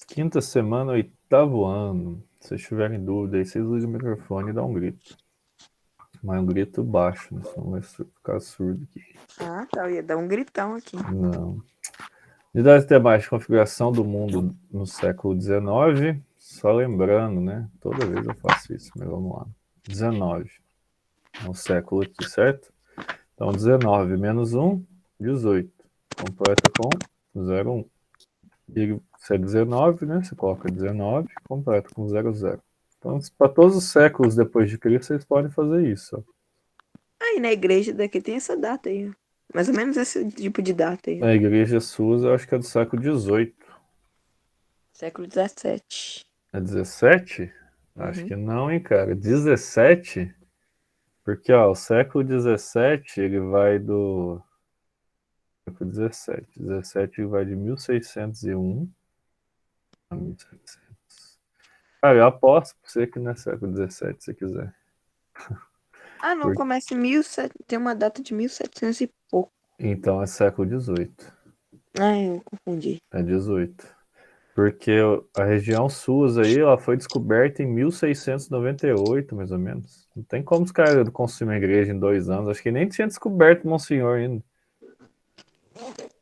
Quinta semana, oitavo ano. Se vocês tiverem dúvida aí, vocês ligam o microfone e dão um grito. Mas um grito baixo, né? Senão vai ficar surdo aqui. Ah, tá. Eu ia dar um gritão aqui. Não. Unidades temáticas, configuração do mundo no século XIX. Só lembrando, né? Toda vez eu faço isso, mas vamos lá. 19. É um século aqui, certo? Então, 19 menos 1, 18. Completa com 0,1. E se é 19, né? Você coloca 19, completa com 00. Então, para todos os séculos depois de Cristo, vocês podem fazer isso. Ó. Aí na igreja daqui tem essa data aí, ó. Mais ou menos esse tipo de data aí, ó. A igreja Susa, eu acho que é do século XVIII. Século XVII. É 17? Acho Uhum. que não, hein, cara. 17? Porque, ó, o século 17, ele vai do... Século 17. 17 ele vai de 1601 a 1700. Cara, eu aposto pra você que não é século 17, se você quiser. Ah, não, Por- começa em 1700. Tem uma data de 1700 e pouco. Então é século 18. Ah, eu confundi. É 18. Porque a região Suas aí, ela foi descoberta em 1698, mais ou menos. Não tem como os caras construírem uma igreja em 2 anos. Acho que nem tinha descoberto Monsenhor ainda.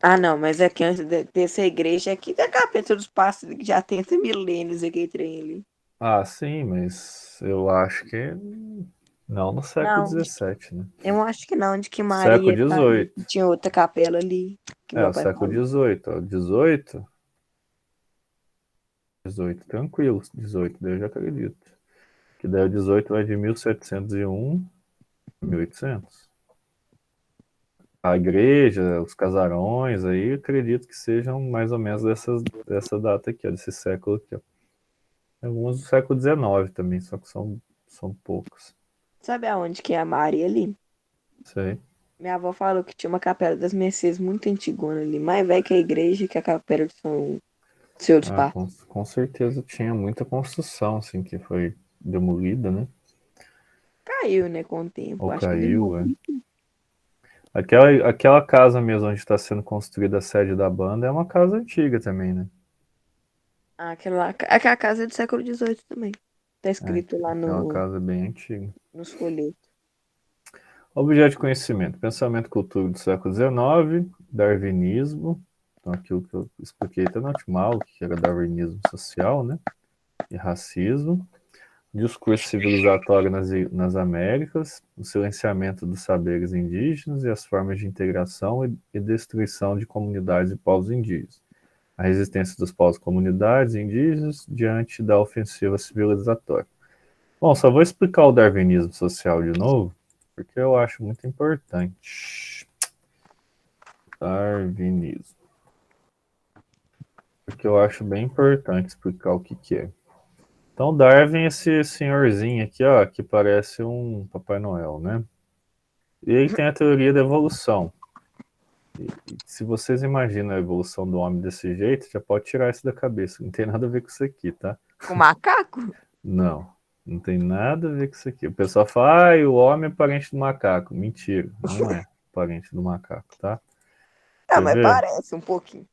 Ah, não, mas é que antes dessa igreja aqui, da capeta dos passos, que já tem esse milênios aqui, trem ali. Ah, sim, mas eu acho que não no século Não, 17, né? eu acho que não, de que Século Maria tá ali. 18. Tinha outra capela ali, que É, meu o pai século falou. 18. Ó. 18? 18, tranquilo. 18, daí eu já acredito. Que daí o 18 vai de 1701 a 1800. A igreja, os casarões, aí acredito que sejam mais ou menos dessa data aqui, ó, desse século aqui. Ó. Alguns do século XIX também, só que são poucos. Sabe aonde que é a Maria ali? Sei. Minha avó falou que tinha uma capela das Mercês muito antigona ali, mais velha que a igreja, que a capela de São Senhor dos Ah, Passos. com certeza tinha muita construção, assim, que foi demolida, né? Caiu, né, com o tempo. Ou Acho que caiu, é. demoliu. Aquela casa mesmo onde está sendo construída a sede da banda é uma casa antiga também, né? Ah, aquela lá, aquela casa é do século XVIII também. Tá É, escrito lá aquela no, casa bem antiga. nos folhetos. Objeto de conhecimento, pensamento e cultura do século XIX, darwinismo, então aquilo que eu expliquei até na última aula, que era darwinismo social, né? E racismo, discurso civilizatório nas Américas, o silenciamento dos saberes indígenas e as formas de integração e destruição de comunidades e povos indígenas, a resistência dos povos comunidades indígenas diante da ofensiva civilizatória. Bom, só vou explicar o darwinismo social de novo, porque eu acho muito importante. Darwinismo. Porque eu acho bem importante explicar o que que é. Então, Darwin é esse senhorzinho aqui, ó, que parece um Papai Noel, né? E ele tem a teoria da evolução. E se vocês imaginam a evolução do homem desse jeito, já pode tirar isso da cabeça. Não tem nada a ver com isso aqui, tá? Com macaco? Não, não tem nada a ver com isso aqui. O pessoal fala, ah, o homem é parente do macaco. Mentira, não é parente do macaco, tá? Ah, Quer mas ver? parece um pouquinho.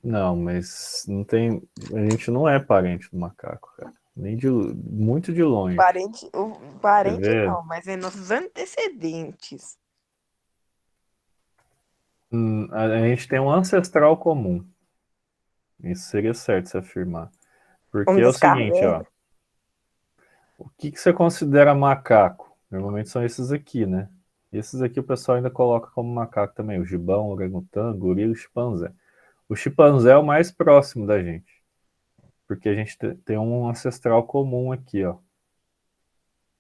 Não, mas não tem. A gente não é parente do macaco, cara. Nem de muito de longe. O Quer parente ver? não, mas é nossos antecedentes. A gente tem um ancestral comum. Isso seria certo se afirmar. Porque Homem é o das seguinte, ó. cavernas. O que que você considera macaco? Normalmente são esses aqui, né? Esses aqui o pessoal ainda coloca como macaco também. O gibão, o orangotango, o gorila e o chimpanzé. O chimpanzé é o mais próximo da gente. Porque a gente tem um ancestral comum aqui, ó.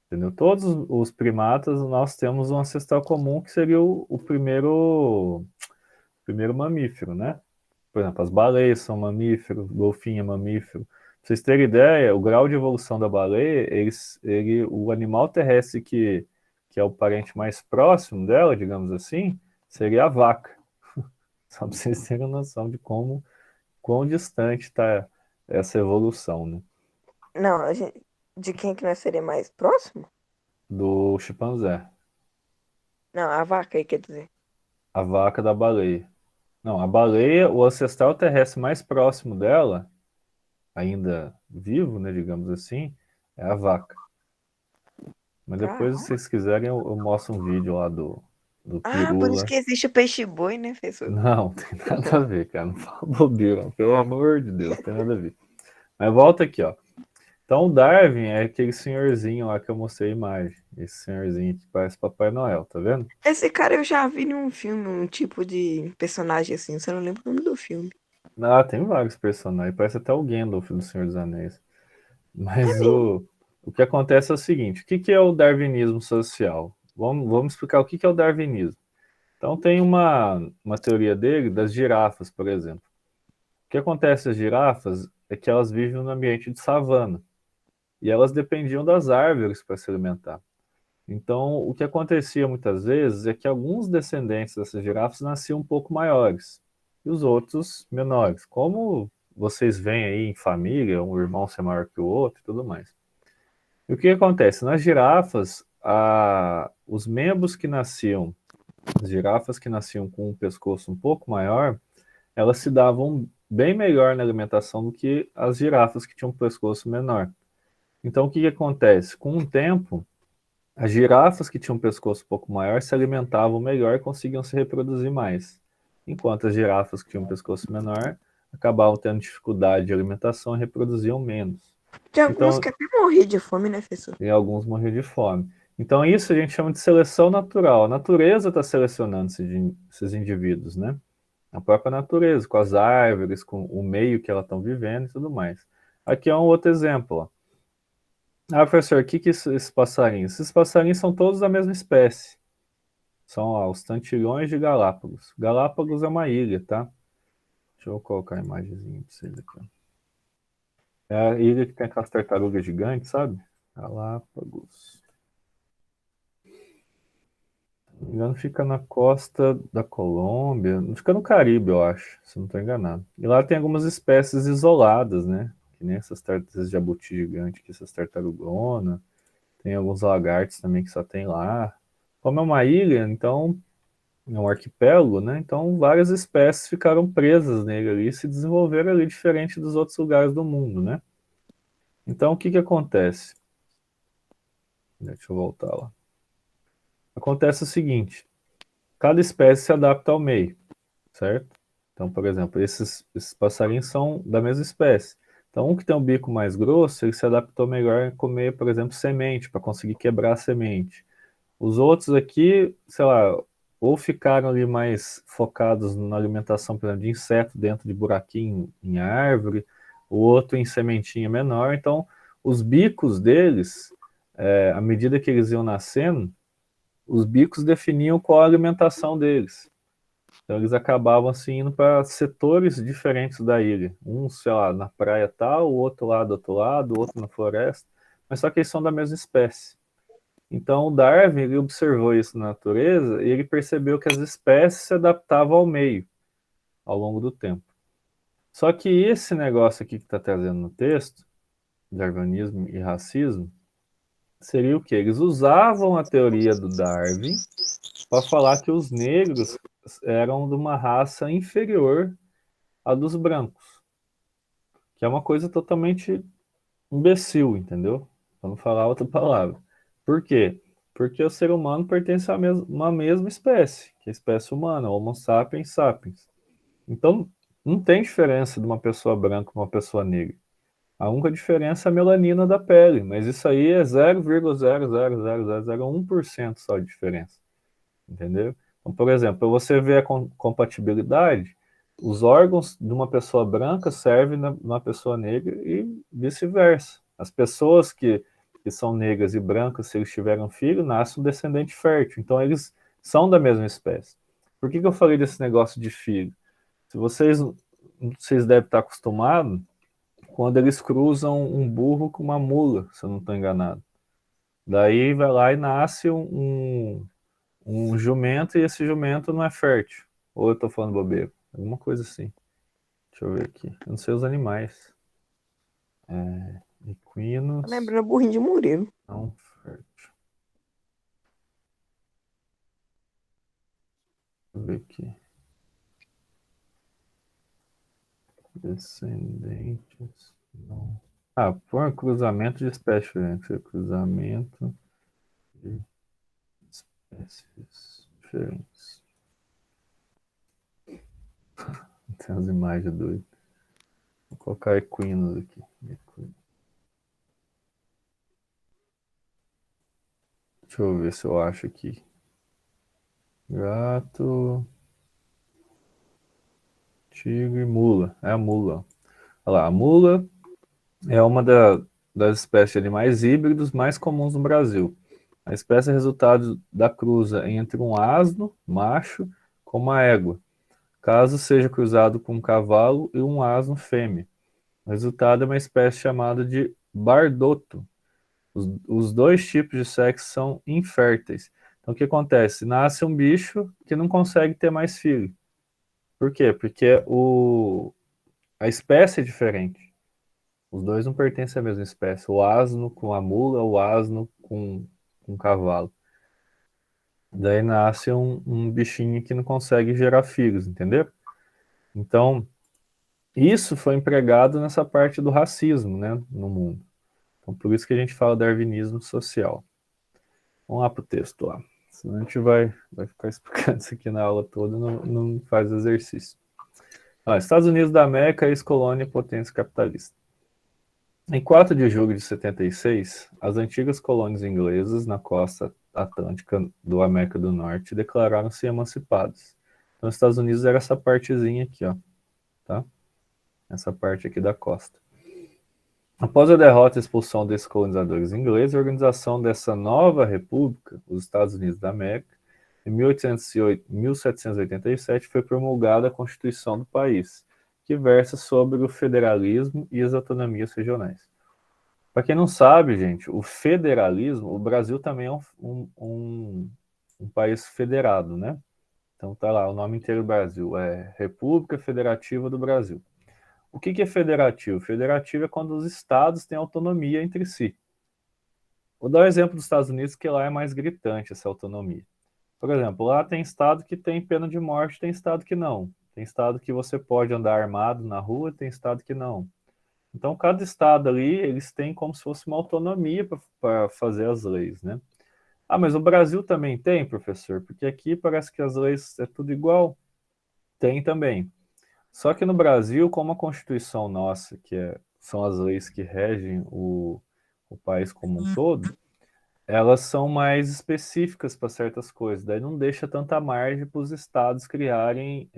Entendeu? Todos os primatas, nós temos um ancestral comum que seria o primeiro mamífero, né? Por exemplo, as baleias são mamíferos, o golfinho é mamífero. Pra vocês terem ideia, o grau de evolução da baleia, o animal terrestre que é o parente mais próximo dela, digamos assim, seria a vaca. Só para vocês terem noção de quão distante está essa evolução, né? Não, de quem que nós seria mais próximo? Do chimpanzé, Não, a vaca aí, quer dizer. a vaca da baleia. Não, a baleia, o ancestral terrestre mais próximo dela ainda vivo, né, digamos assim, é a vaca. Mas depois, se Caramba. vocês quiserem, eu mostro um vídeo lá do Ah, peru por isso lá. que existe o peixe-boi, né, professor? Não, tem nada a ver, cara. Não fala bobeira, não. Pelo amor de Deus, tem nada a ver. Mas volta aqui, ó. Então, o Darwin é aquele senhorzinho lá que eu mostrei a imagem. Esse senhorzinho que parece Papai Noel, tá vendo? Esse cara eu já vi num filme, um tipo de personagem assim, só não lembro o nome do filme. Ah, tem vários personagens. Parece até o Gandalf do Senhor dos Anéis. É Mas mesmo. o que acontece é o seguinte: o que, que é o darwinismo social? Vamos explicar o que, que é o darwinismo. Então, tem uma teoria dele das girafas, por exemplo. O que acontece às girafas é que elas vivem no ambiente de savana e elas dependiam das árvores para se alimentar. Então, o que acontecia muitas vezes é que alguns descendentes dessas girafas nasciam um pouco maiores e os outros menores. Como vocês veem aí em família, um irmão ser maior que o outro e tudo mais. E o que acontece? Nas girafas, os membros que nasciam, as girafas que nasciam com um pescoço um pouco maior, elas se davam bem melhor na alimentação do que as girafas que tinham um pescoço menor. Então, o que acontece? Com o tempo, as girafas que tinham um pescoço um pouco maior se alimentavam melhor e conseguiam se reproduzir mais, enquanto as girafas que tinham um pescoço menor acabavam tendo dificuldade de alimentação e reproduziam menos. Tem alguns Então, que até morri de fome, né, professor? e alguns morriam de fome. Então, isso a gente chama de seleção natural. A natureza está selecionando esses indivíduos, né? A própria natureza, com as árvores, com o meio que elas estão vivendo e tudo mais. Aqui é um outro exemplo. Ó. Ah, professor, o que que esses passarinhos? Esses passarinhos são todos da mesma espécie. São ó, os tantilhões de Galápagos. Galápagos é uma ilha, tá? Deixa eu colocar a imagenzinha para vocês aqui. Ó. É a ilha que tem aquelas tartarugas gigantes, sabe? Galápagos. Se não me engano, fica na costa da Colômbia. Fica no Caribe, eu acho, se não estou enganado. E lá tem algumas espécies isoladas, né? Que nem essas tartarugas jabuti gigante, que essas tartarugonas. Tem alguns lagartos também que só tem lá. Como é uma ilha, então é um arquipélago, né? Então várias espécies ficaram presas nele ali e se desenvolveram ali diferente dos outros lugares do mundo, né? Então o que que acontece? Deixa eu voltar lá. Acontece o seguinte: cada espécie se adapta ao meio, certo? Então, por exemplo, esses passarinhos são da mesma espécie. Então, um que tem um bico mais grosso, ele se adaptou melhor a comer, por exemplo, semente, para conseguir quebrar a semente. Os outros aqui, sei lá, ou ficaram ali mais focados na alimentação, por exemplo, de inseto dentro de buraquinho em árvore, o outro em sementinha menor. Então, os bicos deles, à medida que eles iam nascendo, os bicos definiam qual a alimentação deles. Então, eles acabavam assim indo para setores diferentes da ilha. Um, sei lá, na praia tal, o outro lá do outro lado, o outro na floresta, mas só que eles são da mesma espécie. Então, o Darwin ele observou isso na natureza e ele percebeu que as espécies se adaptavam ao meio ao longo do tempo. Só que esse negócio aqui que está trazendo no texto, darwinismo e racismo, seria o quê? Eles usavam a teoria do Darwin para falar que os negros eram de uma raça inferior à dos brancos, que é uma coisa totalmente imbecil, entendeu? Para não falar outra palavra. Por quê? Porque o ser humano pertence a uma mesma espécie, que é a espécie humana, Homo sapiens sapiens. Então, não tem diferença de uma pessoa branca para uma pessoa negra. A única diferença é a melanina da pele, mas isso aí é 0,0000001% só de diferença, entendeu? Então, por exemplo, para você ver a compatibilidade, os órgãos de uma pessoa branca servem numa pessoa negra e vice-versa. As pessoas que são negras e brancas, se eles tiverem filho, nasce um descendente fértil. Então, eles são da mesma espécie. Por que que eu falei desse negócio de filho? Se vocês devem estar acostumados quando eles cruzam um burro com uma mula, se eu não estou enganado. Daí vai lá e nasce um jumento e esse jumento não é fértil. Ou eu tô falando bobeira? Alguma coisa assim. Deixa eu ver aqui. Eu não sei os animais. Tá Equinos lembrando burrinho de Murilo. não fértil. Deixa eu ver aqui. Descendentes Ah, por cruzamento de espécies diferentes. Cruzamento de espécies diferentes. Tem as imagens doidas. Vou colocar equinos aqui. Deixa eu ver se eu acho aqui. Gato, tigre, mula. É a mula. Olha lá, a mula é uma das espécies de animais híbridos mais comuns no Brasil. A espécie é resultado da cruza entre um asno, macho, com uma égua, caso seja cruzado com um cavalo e um asno fêmea. O resultado é uma espécie chamada de bardoto. Os dois tipos de sexo são inférteis. Então, o que acontece? Nasce um bicho que não consegue ter mais filho. Por quê? Porque a espécie é diferente. Os dois não pertencem à mesma espécie. O asno com a mula, o asno com o cavalo. Daí nasce um bichinho que não consegue gerar filhos, entendeu? Então, isso foi empregado nessa parte do racismo, né, no mundo. Então, por isso que a gente fala darwinismo social. Vamos lá para o texto lá. Senão a gente vai ficar explicando isso aqui na aula toda e não faz exercício. Estados Unidos da América, ex-colônia e potência capitalista. Em 4 de julho de 76, as antigas colônias inglesas na costa atlântica do América do Norte declararam-se emancipadas. Então, os Estados Unidos era essa partezinha aqui, ó, tá? Essa parte aqui da costa. Após a derrota e expulsão desses colonizadores ingleses, a organização dessa nova república, os Estados Unidos da América, em 1787 foi promulgada a Constituição do país, que versa sobre o federalismo e as autonomias regionais. Para quem não sabe, gente, o federalismo, o Brasil também é um país federado, né? Então tá lá, o nome inteiro do Brasil é República Federativa do Brasil. O que é federativo? Federativo é quando os estados têm autonomia entre si. Vou dar o exemplo dos Estados Unidos, que lá é mais gritante essa autonomia. Por exemplo, lá tem estado que tem pena de morte, tem estado que não. Tem estado que você pode andar armado na rua, tem estado que não. Então, cada estado ali, eles têm como se fosse uma autonomia para fazer as leis, né? Ah, mas o Brasil também tem, professor? Porque aqui parece que as leis é tudo igual. Tem também. Só que no Brasil, como a Constituição nossa, são as leis que regem o país como um todo, elas são mais específicas para certas coisas. Daí não deixa tanta margem para os estados criarem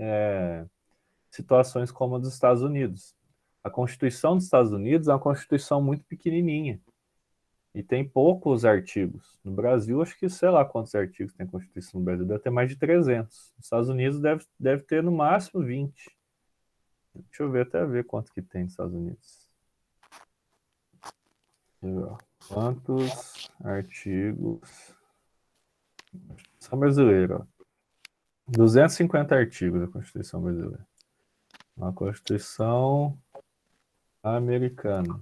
situações como a dos Estados Unidos. A Constituição dos Estados Unidos é uma Constituição muito pequenininha e tem poucos artigos. No Brasil, acho que sei lá quantos artigos tem a Constituição no Brasil, deve ter mais de 300. Nos Estados Unidos deve ter no máximo 20. Deixa eu ver até ver quanto que tem nos Estados Unidos. Quantos artigos? Constituição brasileira. 250 artigos da Constituição brasileira. A Constituição americana.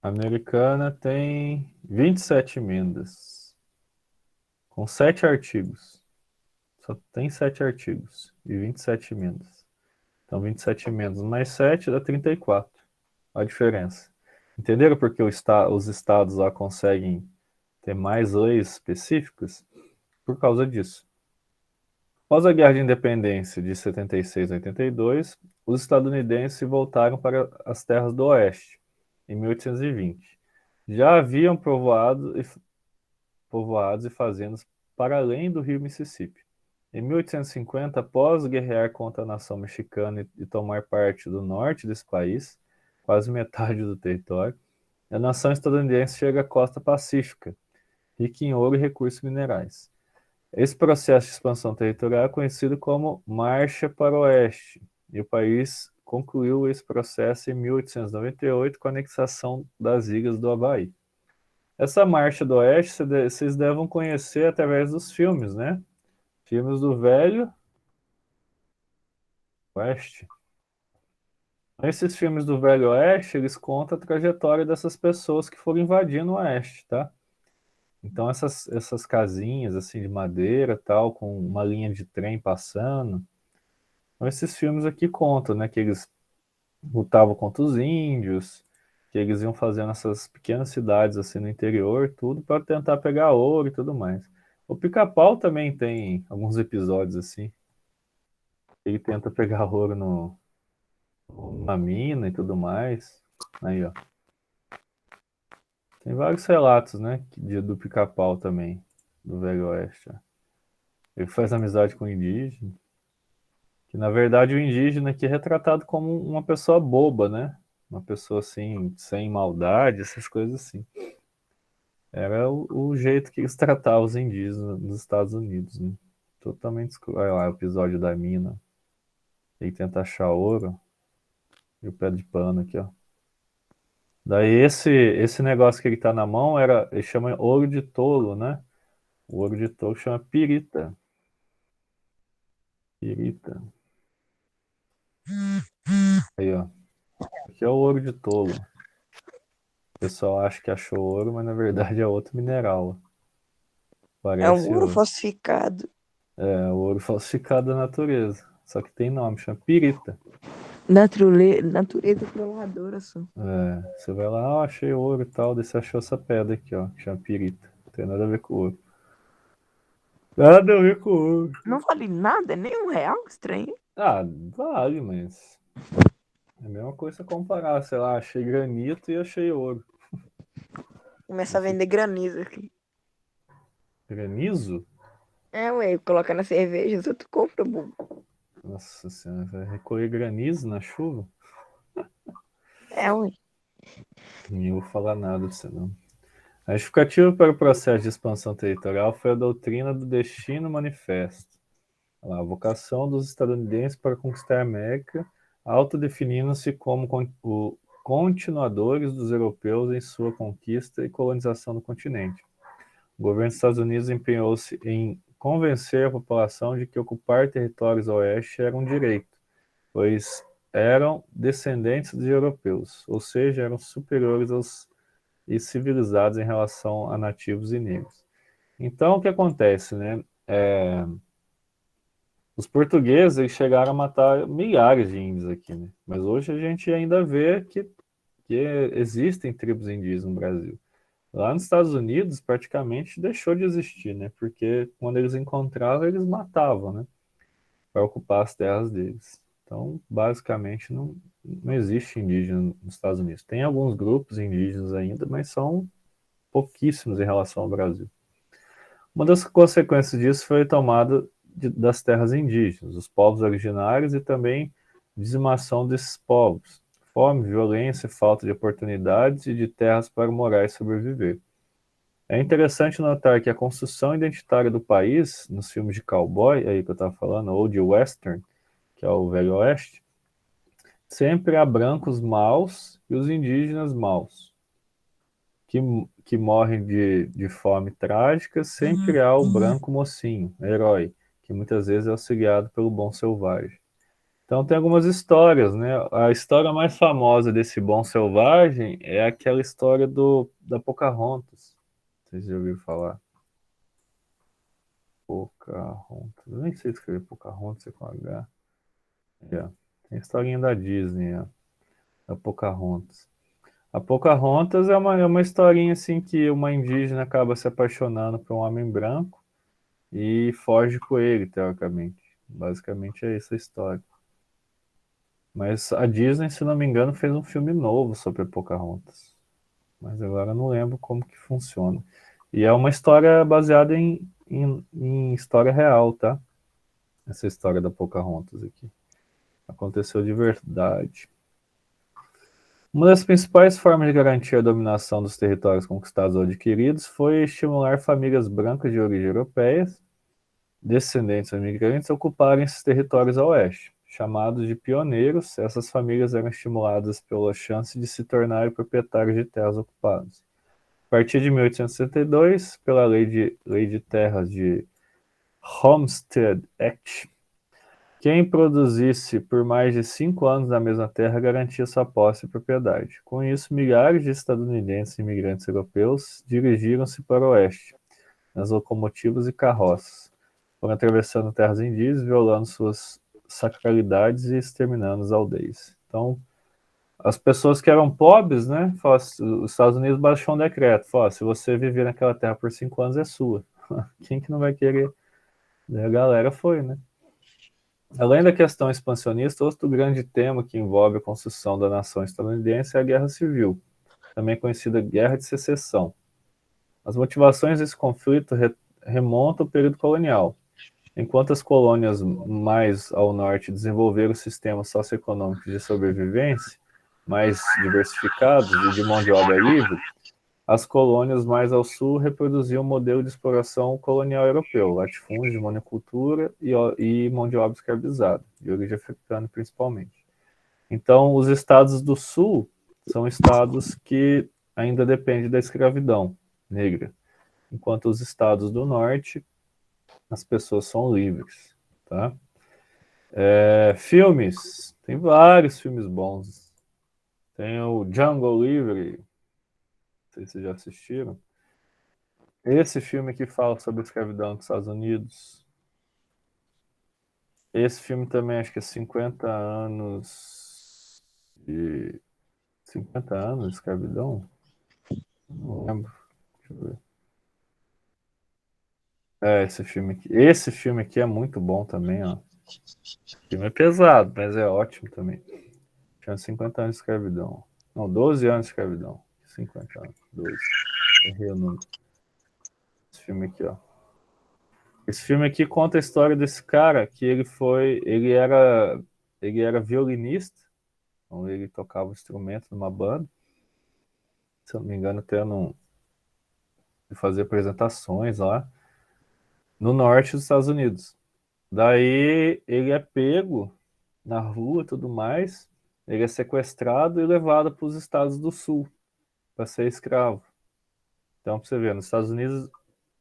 A americana tem 27 emendas, com 7 artigos. Só tem 7 artigos e 27 emendas. Então, 27 emendas mais 7 dá 34. Olha a diferença. Entenderam por que os estados lá conseguem ter mais leis específicas? Por causa disso. Após a Guerra de Independência de 76 a 82, os estadunidenses voltaram para as terras do Oeste, em 1820. Já haviam povoados e fazendas para além do rio Mississippi. Em 1850, após guerrear contra a nação mexicana e tomar parte do norte desse país, quase metade do território, a nação estadunidense chega à costa pacífica, rica em ouro e recursos minerais. Esse processo de expansão territorial é conhecido como Marcha para o Oeste, e o país concluiu esse processo em 1898 com a anexação das ilhas do Havaí. Essa Marcha do Oeste vocês devem conhecer através dos filmes, né? Filmes do Velho Oeste. Esses filmes do Velho Oeste, eles contam a trajetória dessas pessoas que foram invadindo o Oeste, tá? Então essas casinhas assim de madeira, tal, com uma linha de trem passando. Então esses filmes aqui contam, né, que eles lutavam contra os índios, que eles iam fazendo essas pequenas cidades assim no interior, tudo para tentar pegar ouro e tudo mais. O Pica-Pau também tem alguns episódios assim. Ele tenta pegar ouro numa mina e tudo mais. Aí, ó. Tem vários relatos, né? Do Pica-Pau também, do Velho Oeste. Ó. Ele faz amizade com o indígena. Que na verdade o indígena aqui é retratado como uma pessoa boba, né? Uma pessoa assim, sem maldade, essas coisas assim. Era o jeito que eles tratavam os indígenas nos Estados Unidos, né? Totalmente escuro. Olha lá, o episódio da mina. Ele tenta achar ouro. E o pé de pano aqui, ó. Daí esse negócio que ele tá na mão ele chama ouro de tolo, né? O ouro de tolo chama pirita. Pirita. Aí, ó. Aqui é o ouro de tolo. O pessoal acha que achou ouro, mas na verdade é outro mineral. É um Parece ouro ouro. falsificado. É o ouro falsificado da natureza. Só que tem nome, chama pirita. Natureza trolladora, só. É, você vai lá, achei ouro e tal, daí você achou essa pedra aqui, ó, que chama pirita. Não tem nada a ver com ouro. Nada a ver com ouro. Não vale nada, nem R$ 1, estranho. Ah, vale, mas é a mesma coisa comparar, sei lá, achei granito e achei ouro. Começa a vender granizo aqui. Granizo? É, ué, coloca na cerveja, os outros compram, bobo. Nossa senhora, vai recolher granizo na chuva? É, ué. Nem vou falar nada disso não. A justificativa para o processo de expansão territorial foi a doutrina do destino manifesto. A vocação dos estadunidenses para conquistar a América, autodefinindo-se como continuadores dos europeus em sua conquista e colonização do continente. O governo dos Estados Unidos empenhou-se em convencer a população de que ocupar territórios ao oeste era um direito, pois eram descendentes dos europeus, ou seja, eram superiores aos e civilizados em relação a nativos e negros. Então, o que acontece, né? Os portugueses eles chegaram a matar milhares de índios aqui, né? Mas hoje a gente ainda vê que existem tribos indígenas no Brasil. Lá nos Estados Unidos, praticamente deixou de existir, né? Porque quando eles encontravam, eles matavam, né? Para ocupar as terras deles. Então, basicamente, não existe indígena nos Estados Unidos. Tem alguns grupos indígenas ainda, mas são pouquíssimos em relação ao Brasil. Uma das consequências disso foi a tomada das terras indígenas, os povos originários e também dizimação desses povos. Fome, violência, falta de oportunidades e de terras para morar e sobreviver. É interessante notar que a construção identitária do país, nos filmes de cowboy, aí que eu estava falando, ou de western, que é o Velho Oeste, sempre há brancos maus e os indígenas maus. Que morrem de fome trágica, sempre há o branco mocinho, herói, que muitas vezes é auxiliado pelo bom selvagem. Então tem algumas histórias, né? A história mais famosa desse bom selvagem é aquela história da Pocahontas. Vocês já ouviram falar? Pocahontas. Eu nem sei escrever Pocahontas é com H. É. Tem a historinha da Disney, ó, da Pocahontas. A Pocahontas é uma historinha assim que uma indígena acaba se apaixonando por um homem branco e foge com ele, teoricamente. Basicamente é essa a história. Mas a Disney, se não me engano, fez um filme novo sobre a Pocahontas. Mas agora eu não lembro como que funciona. E é uma história baseada em história real, tá? Essa história da Pocahontas aqui. Aconteceu de verdade. Uma das principais formas de garantir a dominação dos territórios conquistados ou adquiridos foi estimular famílias brancas de origem europeia, descendentes de imigrantes, a ocuparem esses territórios a oeste. Chamados de pioneiros, essas famílias eram estimuladas pela chance de se tornarem proprietários de terras ocupadas. A partir de 1862, pela lei de terras de Homestead Act, quem produzisse por mais de 5 anos na mesma terra garantia sua posse e propriedade. Com isso, milhares de estadunidenses e imigrantes europeus dirigiram-se para o oeste, nas locomotivas e carroças, foram atravessando terras indígenas, violando suas sacralidades e exterminando as aldeias. Então, as pessoas que eram pobres, né? Os Estados Unidos baixou um decreto, falou, se você viver naquela terra por 5 anos é sua. Quem que não vai querer? Daí a galera foi, né? Além da questão expansionista, outro grande tema que envolve a construção da nação estadunidense é a Guerra Civil, também conhecida Guerra de Secessão. As motivações desse conflito remontam ao período colonial. Enquanto as colônias mais ao norte desenvolveram sistemas socioeconômicos de sobrevivência mais diversificados e de mão de obra livre, as colônias mais ao sul reproduziam o modelo de exploração colonial europeu, latifúndio, monocultura e mão de obra escravizada, de origem africana principalmente. Então, os estados do sul são estados que ainda dependem da escravidão negra, enquanto os estados do norte, as pessoas são livres, tá? Filmes, tem vários filmes bons. Tem o Django Livre, não sei se vocês já assistiram. Esse filme que fala sobre a escravidão dos Estados Unidos. Esse filme também acho que é 50 anos de 50 anos de escravidão? Não lembro. Deixa eu ver. Esse filme aqui é muito bom também, ó. O filme é pesado, mas é ótimo também. Tinha 50 anos de escravidão. Não, 12 anos de escravidão. 50 anos. 12. Errei o número. Esse filme aqui, ó. Esse filme aqui conta a história desse cara que ele era violinista, então ele tocava um instrumento numa banda, se eu não me engano até ele fazia apresentações lá no norte dos Estados Unidos. Daí ele é pego na rua e tudo mais, ele é sequestrado e levado para os estados do sul para ser escravo. Então, para você ver, nos Estados Unidos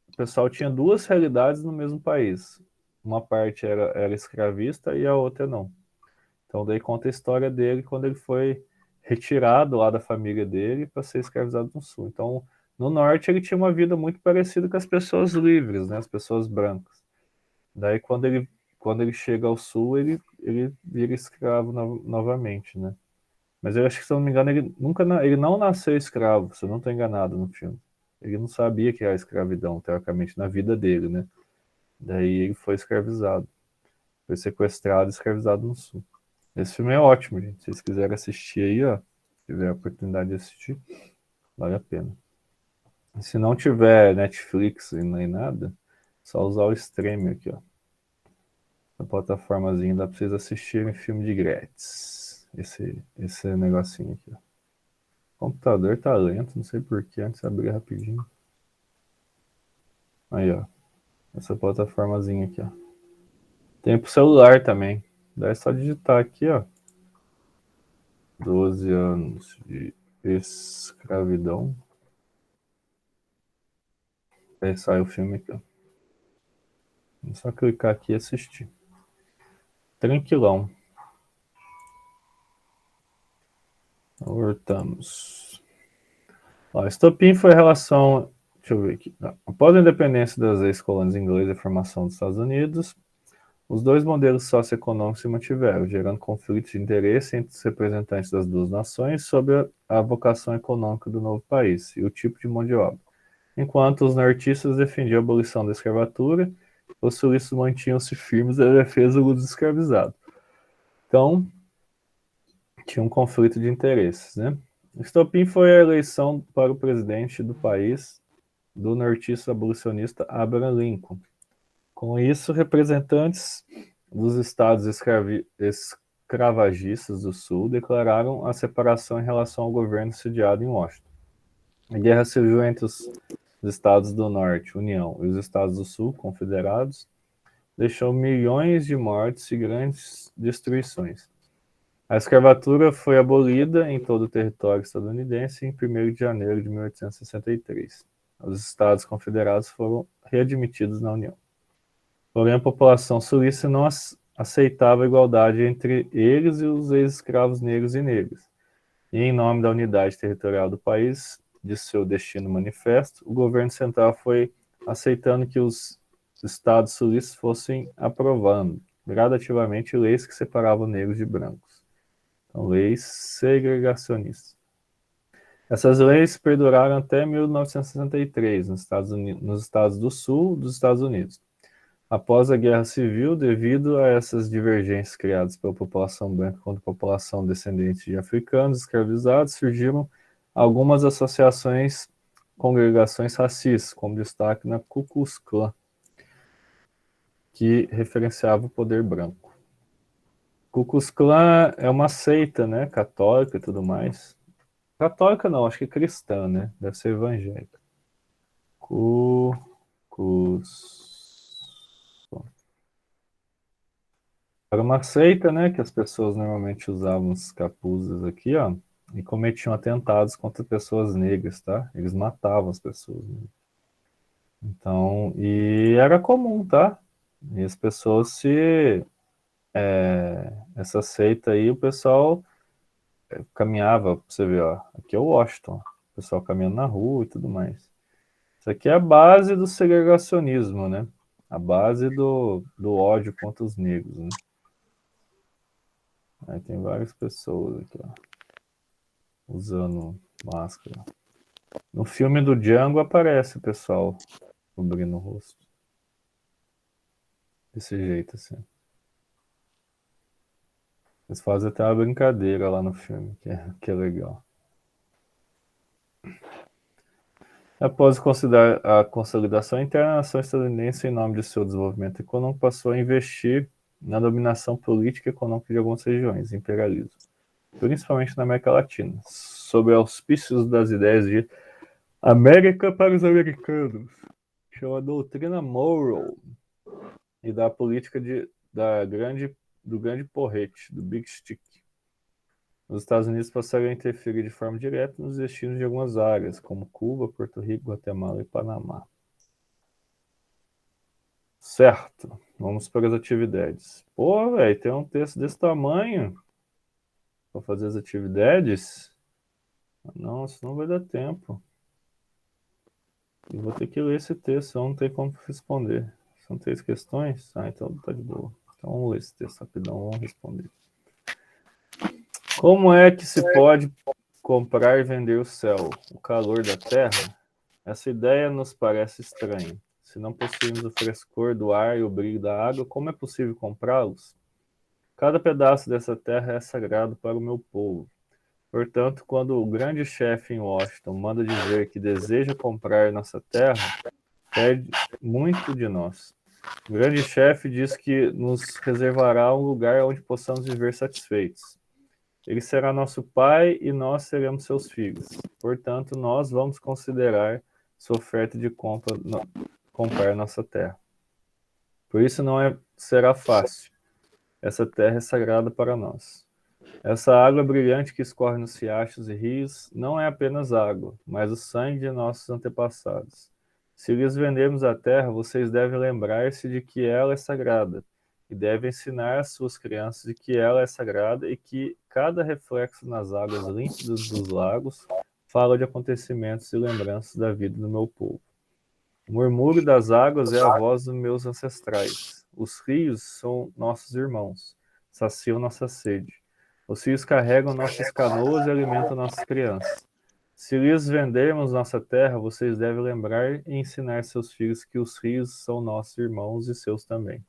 o pessoal tinha duas realidades no mesmo país. Uma parte era escravista e a outra não. Então daí conta a história dele quando ele foi retirado lá da família dele para ser escravizado no sul. Então, no norte ele tinha uma vida muito parecida com as pessoas livres, né, as pessoas brancas. Daí quando ele chega ao sul, ele vira escravo novamente, né? Mas eu acho que, se eu não me engano, ele não nasceu escravo, se eu não estou enganado no filme. Ele não sabia que era escravidão, teoricamente, na vida dele, né? Daí ele foi escravizado. Foi sequestrado e escravizado no sul. Esse filme é ótimo, gente. Se vocês quiserem assistir aí, ó, se tiver a oportunidade de assistir, vale a pena. E se não tiver Netflix e nem nada, só usar o Stream aqui, ó. A plataformazinha dá pra vocês assistirem filme de grátis. Esse negocinho aqui, ó. O computador tá lento, não sei porquê, antes de abrir rapidinho. Aí, ó. Essa plataformazinha aqui, ó. Tem pro celular também. Daí é só digitar aqui, ó. 12 anos de escravidão. Aí sai o filme aqui, ó. É só clicar aqui e assistir. Tranquilão. Voltamos. Ó, estopim foi a relação. Deixa eu ver aqui. Após a independência das ex-colônias inglesas e a formação dos Estados Unidos, os dois modelos socioeconômicos se mantiveram, gerando conflitos de interesse entre os representantes das duas nações sobre a vocação econômica do novo país e o tipo de mão de obra. Enquanto os nortistas defendiam a abolição da escravatura, os sulistas mantinham-se firmes na defesa dos escravizados. Então, tinha um conflito de interesses, né? O estopim foi a eleição para o presidente do país do nortista abolicionista Abraham Lincoln. Com isso, representantes dos estados escravagistas do Sul declararam a separação em relação ao governo sediado em Washington. A guerra civil entre os estados do Norte, União, e os estados do Sul, Confederados, deixou milhões de mortes e grandes destruições. A escravatura foi abolida em todo o território estadunidense em 1º de janeiro de 1863. Os Estados Confederados foram readmitidos na União. Porém, a população sulista não aceitava a igualdade entre eles e os ex-escravos negros e negras. E, em nome da unidade territorial do país, de seu destino manifesto, o governo central foi aceitando que os estados sulistas fossem aprovando gradativamente leis que separavam negros de brancos. São leis segregacionistas. Essas leis perduraram até 1963 nos Estados do Sul dos Estados Unidos. Após a Guerra Civil, devido a essas divergências criadas pela população branca contra a população descendente de africanos escravizados, surgiram algumas associações, congregações racistas, como destaque na Ku Klux Klan, que referenciava o poder branco. Ku Klux Klan é uma seita, né, católica e tudo mais. Católica não, acho que cristã, né? Deve ser evangélica. Ku Klux. Era uma seita, né, que as pessoas normalmente usavam os capuzes aqui, ó, e cometiam atentados contra pessoas negras, tá? Eles matavam as pessoas, né? Então, e era comum, tá? E as pessoas essa seita aí, o pessoal caminhava, pra você ver, ó, aqui é o Washington, o pessoal caminhando na rua e tudo mais. Isso aqui é a base do segregacionismo, né? A base do ódio contra os negros, né? Aí tem várias pessoas aqui, ó, usando máscara. No filme do Django aparece o pessoal cobrindo o rosto. Desse jeito, assim. Eles fazem até uma brincadeira lá no filme, que é legal. Após considerar a consolidação interna, a nação estadunidense, em nome de seu desenvolvimento econômico, passou a investir na dominação política e econômica de algumas regiões, imperialismo, principalmente na América Latina, sob auspícios das ideias de América para os americanos, chama doutrina Monroe, e da política do grande porrete, do Big Stick. Os Estados Unidos passaram a interferir de forma direta nos destinos de algumas áreas, como Cuba, Porto Rico, Guatemala e Panamá. Certo, vamos para as atividades. Pô, velho, tem um texto desse tamanho para fazer as atividades? Não, senão vai dar tempo. E vou ter que ler esse texto, não tem como responder. São 3 questões? Ah, então tá de boa. Então vamos ler esse texto rapidão, vamos responder. Como é que se pode comprar e vender o céu, o calor da terra? Essa ideia nos parece estranha. Se não possuímos o frescor do ar e o brilho da água, como é possível comprá-los? Cada pedaço dessa terra é sagrado para o meu povo. Portanto, quando o grande chefe em Washington manda dizer que deseja comprar nossa terra, pede muito de nós. O grande chefe diz que nos reservará um lugar onde possamos viver satisfeitos. Ele será nosso pai e nós seremos seus filhos. Portanto, nós vamos considerar sua oferta de comprar nossa terra. Por isso será fácil. Essa terra é sagrada para nós. Essa água brilhante que escorre nos riachos e rios não é apenas água, mas o sangue de nossos antepassados. Se lhes vendermos a terra, vocês devem lembrar-se de que ela é sagrada e devem ensinar às suas crianças de que ela é sagrada e que cada reflexo nas águas límpidas dos lagos fala de acontecimentos e lembranças da vida do meu povo. O murmúrio das águas é a voz dos meus ancestrais. Os rios são nossos irmãos, saciam nossa sede. Os rios carregam nossas canoas e alimentam nossas crianças. Se lhes vendermos nossa terra, vocês devem lembrar e ensinar seus filhos que os rios são nossos irmãos e seus também.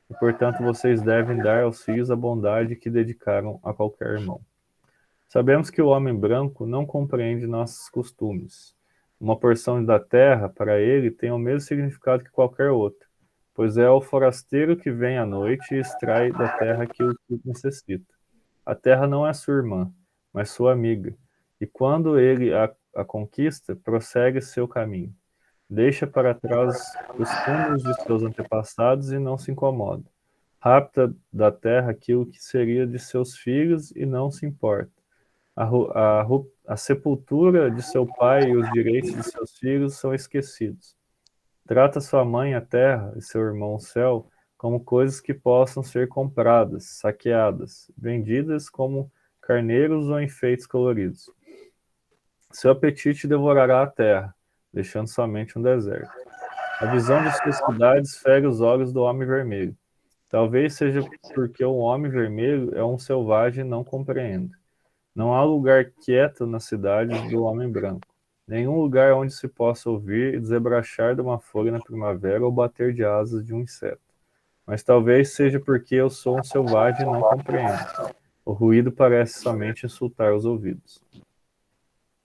E, portanto, vocês devem dar aos filhos a bondade que dedicaram a qualquer irmão. Sabemos que o homem branco não compreende nossos costumes. Uma porção da terra, para ele, tem o mesmo significado que qualquer outra, pois é o forasteiro que vem à noite e extrai da terra aquilo que necessita. A terra não é sua irmã, mas sua amiga, e quando ele a conquista, prossegue seu caminho. Deixa para trás os túmulos de seus antepassados e não se incomoda. Rapta da terra aquilo que seria de seus filhos e não se importa. A sepultura de seu pai e os direitos de seus filhos são esquecidos. Trata sua mãe, a terra, e seu irmão, o céu, como coisas que possam ser compradas, saqueadas, vendidas como carneiros ou enfeites coloridos. Seu apetite devorará a terra, deixando somente um deserto. A visão de suas cidades fere os olhos do homem vermelho. Talvez seja porque o homem vermelho é um selvagem e não compreende. Não há lugar quieto nas cidades do homem branco. Nenhum lugar onde se possa ouvir desebrachar de uma folha na primavera ou bater de asas de um inseto. Mas talvez seja porque eu sou um selvagem e não compreendo. O ruído parece somente insultar os ouvidos.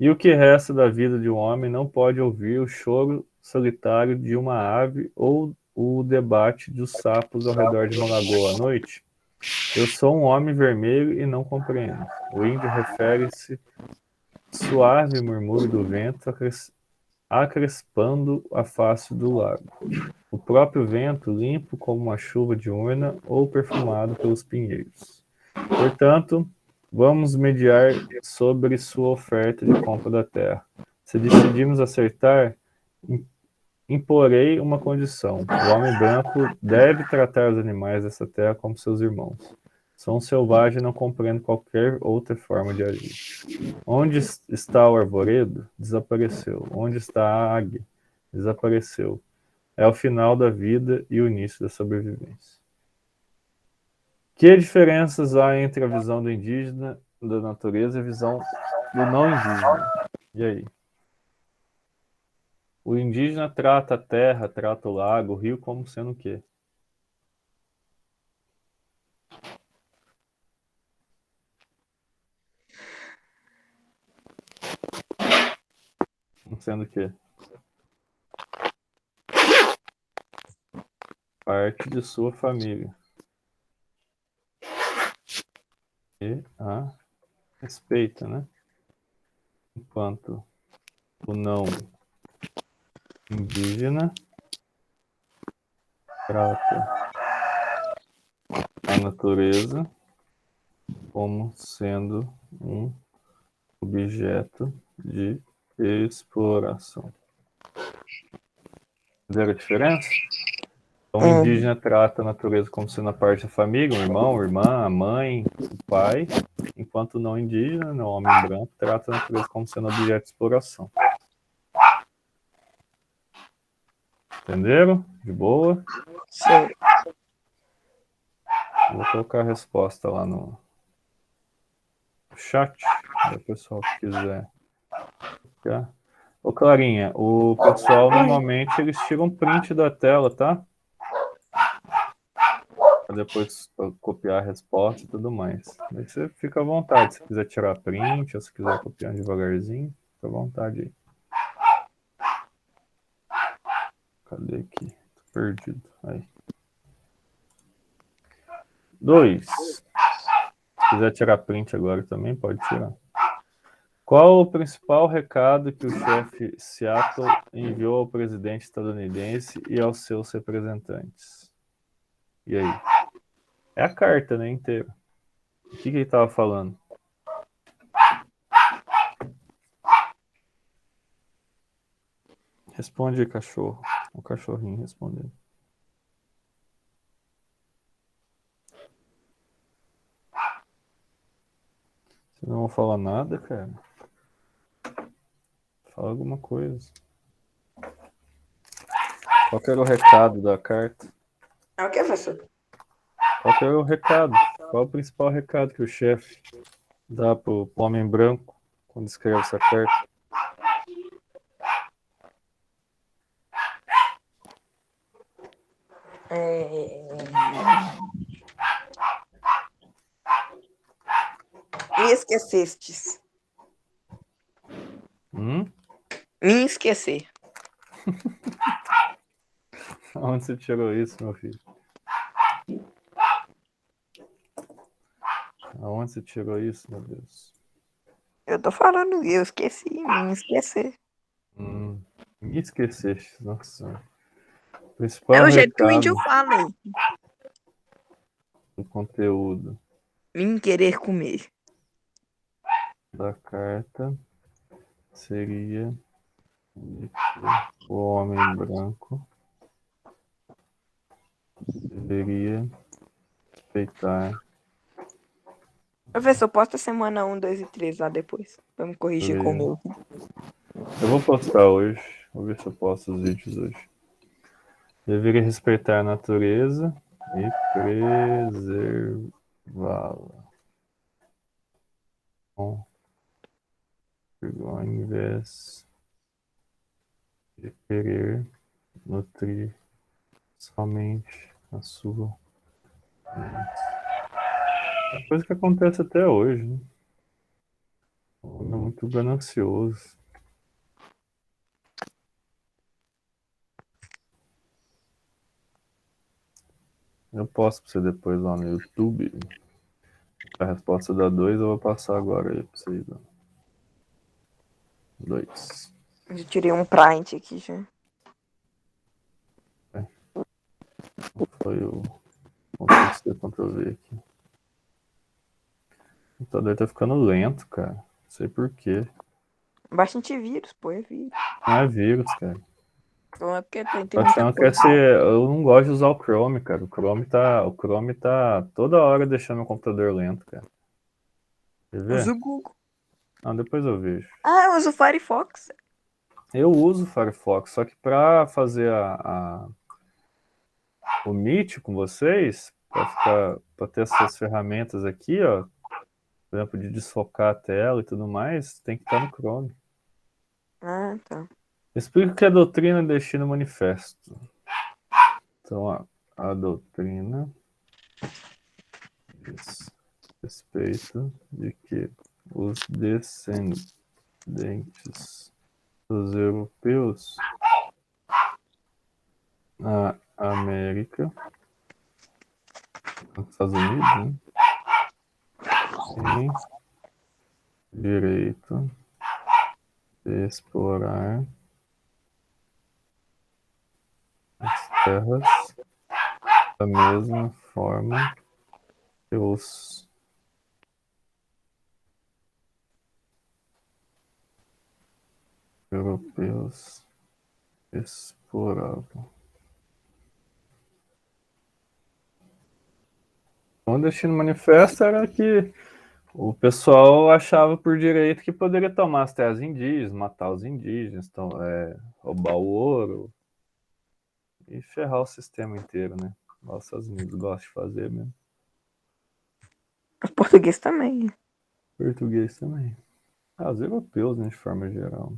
E o que resta da vida de um homem não pode ouvir o choro solitário de uma ave ou o debate dos sapos ao redor de uma lagoa à noite? Eu sou um homem vermelho e não compreendo. O índio refere-se suave murmúrio do vento acrespando a face do lago. O próprio vento, limpo como uma chuva de urna ou perfumado pelos pinheiros. Portanto, vamos mediar sobre sua oferta de compra da terra. Se decidimos acertar, imporei uma condição. O homem branco deve tratar os animais dessa terra como seus irmãos. Sou um selvagem e não compreendo qualquer outra forma de agir. Onde está o arvoredo? Desapareceu. Onde está a águia? Desapareceu. É o final da vida e o início da sobrevivência. Que diferenças há entre a visão do indígena da natureza e a visão do não indígena? E aí? O indígena trata a terra, trata o lago, o rio como sendo o quê? Como sendo o quê? Parte de sua família. E a respeita, né? Enquanto o não indígena trata a natureza como sendo um objeto de exploração. Entendeu a diferença? Então, o indígena trata a natureza como sendo a parte da família, o irmão, a irmã, a mãe, o pai, enquanto o não indígena, o homem branco, trata a natureza como sendo objeto de exploração. Entenderam? De boa? Sim. Vou colocar a resposta lá no chat, se o pessoal quiser. Ô, Clarinha, o pessoal normalmente eles tiram print da tela, tá? Pra depois copiar a resposta e tudo mais. Aí você fica à vontade, se quiser tirar print ou se quiser copiar devagarzinho, fica à vontade aí. Cadê aqui? Tô perdido. Aí. 2. Se quiser tirar print agora também, pode tirar. Qual o principal recado que o chefe Seattle enviou ao presidente estadunidense e aos seus representantes? E aí? É a carta, né, inteira. O que ele estava falando? Responde aí, cachorro. O cachorrinho respondendo. Você não vai falar nada, cara? Fala alguma coisa. Qual que era o recado da carta? É o que, professor? Qual que era o recado? Qual o principal recado que o chefe dá pro homem branco quando escreve essa carta? Me esquecestes. Me esquecer. Onde você tirou isso, meu filho? Aonde você tirou isso, meu Deus? Eu tô falando, eu esqueci, me esquecer. Me esqueceste, nossa. É Principal o jeito que o recado índio fala aí. do conteúdo Me querer comer. da carta seria de que o homem branco deveria respeitar. Professor, posta semana 1, 2 e 3 lá depois. Pra me corrigir com o meu. Eu vou postar hoje. Vou ver se eu posto os vídeos hoje. Deveria respeitar a natureza e preservá-la. Bom, ao invés de querer nutrir somente a sua mente. É coisa que acontece até hoje, né? O homem é muito ganancioso. Eu posto pra você depois lá no YouTube. A resposta da 2 eu vou passar agora aí pra vocês. 2. Eu tirei um print aqui já. Foi o Ctrl-C, Ctrl-V aqui. O computador tá ficando lento, cara. Não sei por quê. Baixa antivírus, pô, é vírus. Não é vírus, cara. Então é porque tem Tô muita achando que é coisa. ser. Eu não gosto de usar o Chrome, cara. O Chrome tá toda hora deixando meu computador lento, cara. Quer Usa ver? o Google. Não, depois eu vejo. Ah, eu uso o Firefox. Eu uso o Firefox, só que para fazer o Meet com vocês, para ter essas ferramentas aqui, ó, por exemplo, de desfocar a tela e tudo mais, tem que estar no Chrome. Ah, tá. Explica o que é doutrina, destino e manifesto. Então, a doutrina diz respeito de que os descendentes dos europeus na América, nos Estados Unidos, né, têm direito de explorar as terras da mesma forma que os europeus exploravam. Então, o destino manifesto era que o pessoal achava por direito que poderia tomar as terras indígenas, matar os indígenas, então, roubar o ouro e ferrar o sistema inteiro, né? Os Estados Unidos gostam de fazer mesmo. Os portugueses também. Português também. Os europeus, né, de forma geral.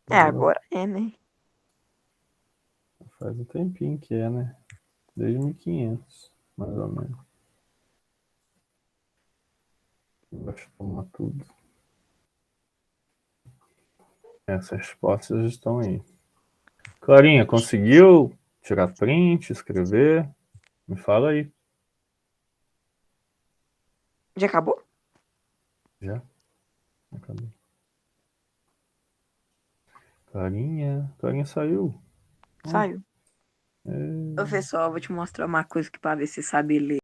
É, agora é, né? Faz um tempinho que é, né? Desde 1500, mais ou menos. Deixa eu tomar tudo. Essas respostas estão aí. Clarinha, conseguiu tirar print, escrever? Me fala aí. Já acabou? Já? Acabou. Clarinha saiu. Saiu. É... Ô, pessoal, vou te mostrar uma coisa que pra ver se você sabe ler.